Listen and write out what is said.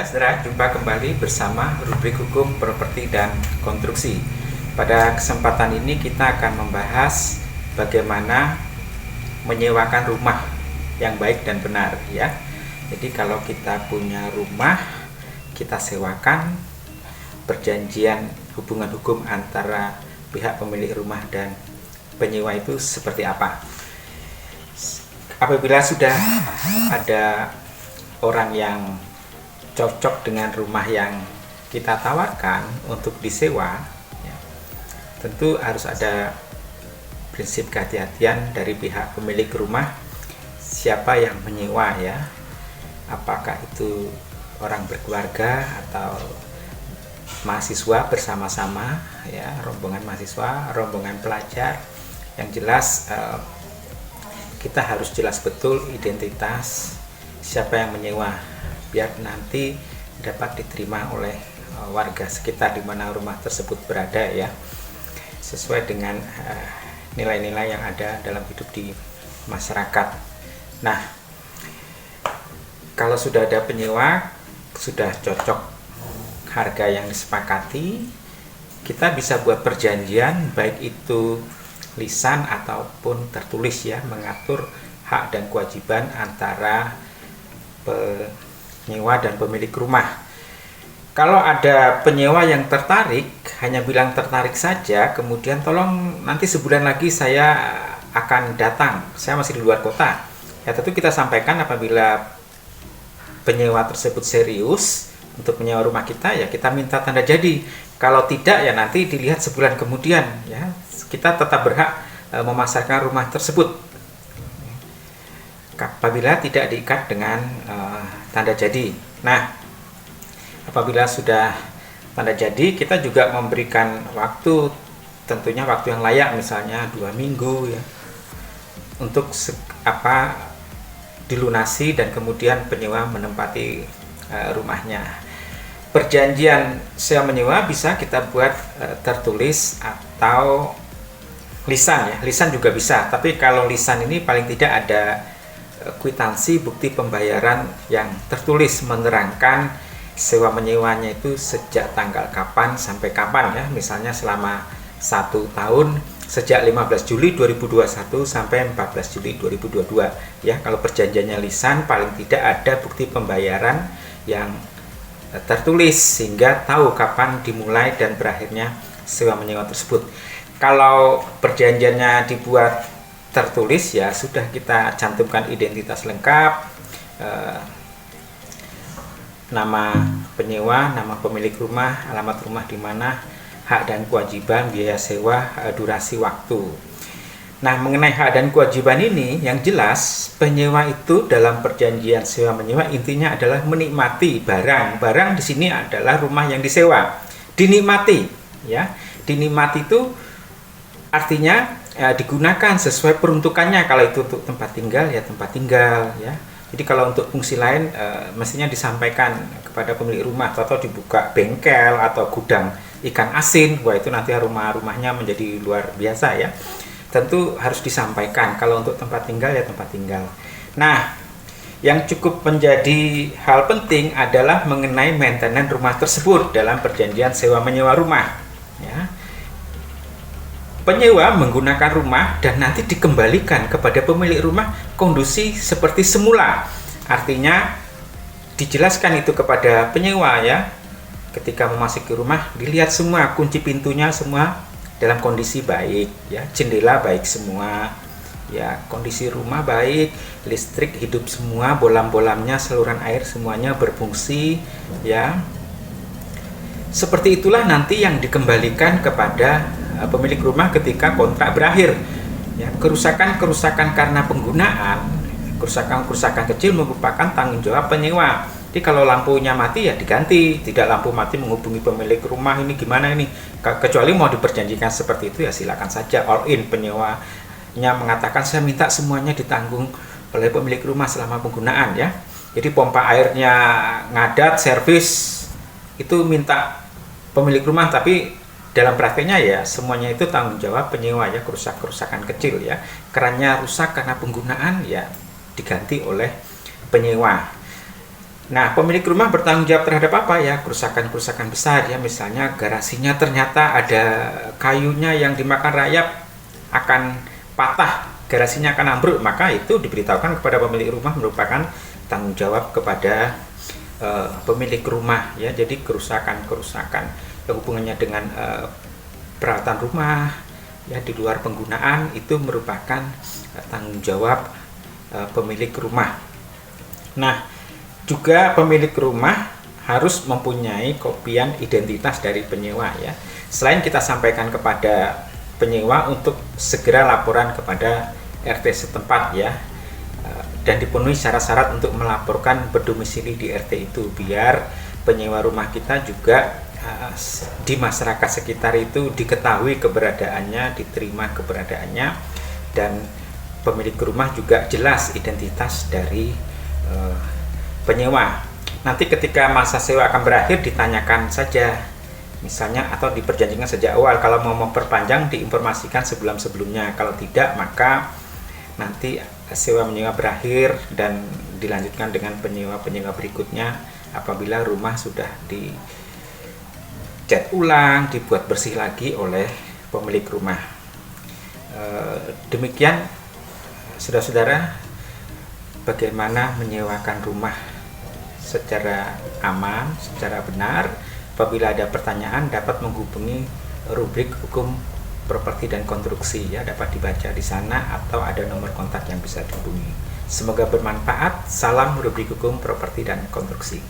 Saudara, jumpa kembali bersama rubrik hukum properti dan konstruksi. Pada kesempatan ini kita akan membahas bagaimana menyewakan rumah yang baik dan benar ya. Jadi kalau kita punya rumah, kita sewakan, perjanjian hubungan hukum antara pihak pemilik rumah dan penyewa itu seperti apa. Apabila sudah ada orang yang cocok dengan rumah yang kita tawarkan untuk disewa ya, tentu harus ada prinsip kehati-hatian dari pihak pemilik rumah, siapa yang menyewa ya, apakah itu orang berkeluarga atau mahasiswa bersama-sama ya, rombongan mahasiswa, rombongan pelajar. Yang jelas kita harus jelas betul identitas siapa yang menyewa, biar nanti dapat diterima oleh warga sekitar di mana rumah tersebut berada ya, sesuai dengan nilai-nilai yang ada dalam hidup di masyarakat. Nah, kalau sudah ada penyewa, sudah cocok harga yang disepakati, kita bisa buat perjanjian baik itu lisan ataupun tertulis ya, mengatur hak dan kewajiban antara penyewa dan pemilik rumah. Kalau ada penyewa yang tertarik, hanya bilang tertarik saja, kemudian tolong nanti sebulan lagi saya akan datang, saya masih di luar kota. Ya tentu kita sampaikan apabila penyewa tersebut serius untuk menyewa rumah kita, ya kita minta tanda jadi. Kalau tidak, ya nanti dilihat sebulan kemudian ya, kita tetap berhak memasarkan rumah tersebut apabila tidak diikat dengan tanda jadi. Nah, apabila sudah tanda jadi, kita juga memberikan waktu, tentunya waktu yang layak, misalnya 2 minggu ya, untuk dilunasi dan kemudian penyewa menempati rumahnya. Perjanjian sewa menyewa bisa kita buat tertulis atau lisan ya, lisan juga bisa, tapi kalau lisan ini paling tidak ada kwitansi bukti pembayaran yang tertulis menerangkan sewa menyewanya itu sejak tanggal kapan sampai kapan ya, misalnya selama 1 tahun sejak 15 Juli 2021 sampai 14 Juli 2022 ya. Kalau perjanjiannya lisan, paling tidak ada bukti pembayaran yang tertulis sehingga tahu kapan dimulai dan berakhirnya sewa menyewa tersebut. Kalau perjanjiannya dibuat tertulis ya sudah kita cantumkan identitas lengkap, nama penyewa, nama pemilik rumah, alamat rumah di mana, hak dan kewajiban, biaya sewa, durasi waktu. Nah, mengenai hak dan kewajiban ini yang jelas penyewa itu dalam perjanjian sewa menyewa intinya adalah menikmati barang. Barang di sini adalah rumah yang disewa. Dinikmati ya. Dinikmati itu artinya digunakan sesuai peruntukannya. Kalau itu untuk tempat tinggal ya tempat tinggal ya. Jadi kalau untuk fungsi lain mestinya disampaikan kepada pemilik rumah, atau dibuka bengkel atau gudang ikan asin, wah itu nanti rumahnya menjadi luar biasa ya. Tentu harus disampaikan kalau untuk tempat tinggal ya tempat tinggal. Nah, yang cukup menjadi hal penting adalah mengenai maintenance rumah tersebut dalam perjanjian sewa menyewa rumah ya. Penyewa menggunakan rumah dan nanti dikembalikan kepada pemilik rumah kondisi seperti semula. Artinya dijelaskan itu kepada penyewa ya. Ketika memasuki rumah dilihat semua kunci pintunya semua dalam kondisi baik ya, jendela baik semua ya, kondisi rumah baik, listrik hidup semua, bolam-bolamnya, saluran air semuanya berfungsi ya. Seperti itulah nanti yang dikembalikan kepada pemilik rumah ketika kontrak berakhir ya. Kerusakan karena penggunaan, kerusakan kecil merupakan tanggung jawab penyewa. Jadi kalau lampunya mati ya diganti, tidak lampu mati menghubungi pemilik rumah, ini gimana ini, kecuali mau diperjanjikan seperti itu ya silakan saja all in. Penyewanya mengatakan saya minta semuanya ditanggung oleh pemilik rumah selama penggunaan ya. Jadi pompa airnya ngadat, servis itu minta pemilik rumah, tapi dalam prakteknya ya semuanya itu tanggung jawab penyewa ya. Kerusakan kecil ya, kerannya rusak karena penggunaan ya diganti oleh penyewa. Nah, pemilik rumah bertanggung jawab terhadap apa ya? Kerusakan-kerusakan besar ya, misalnya garasinya ternyata ada kayunya yang dimakan rayap akan patah, garasinya akan ambruk, maka itu diberitahukan kepada pemilik rumah, merupakan tanggung jawab kepada pemilik rumah ya. Jadi kerusakan-kerusakan yang hubungannya dengan peralatan rumah ya di luar penggunaan itu merupakan tanggung jawab pemilik rumah. Nah, juga pemilik rumah harus mempunyai kopian identitas dari penyewa ya. Selain kita sampaikan kepada penyewa untuk segera laporan kepada RT setempat ya, dan dipenuhi syarat-syarat untuk melaporkan berdomisili di RT itu, biar penyewa rumah kita juga di masyarakat sekitar itu diketahui keberadaannya, diterima keberadaannya, dan pemilik rumah juga jelas identitas dari penyewa. Nanti ketika masa sewa akan berakhir ditanyakan saja misalnya, atau diperjanjikan sejak awal. Kalau mau memperpanjang diinformasikan sebelum-sebelumnya, kalau tidak maka nanti sewa menyewa berakhir dan dilanjutkan dengan penyewa-penyewa berikutnya apabila rumah sudah dicat ulang, dibuat bersih lagi oleh pemilik rumah. Demikian saudara-saudara, bagaimana menyewakan rumah secara aman, secara benar. Apabila ada pertanyaan dapat menghubungi rubrik hukum properti dan konstruksi ya, dapat dibaca di sana atau ada nomor kontak yang bisa dihubungi. Semoga bermanfaat. Salam rubrik hukum properti dan konstruksi.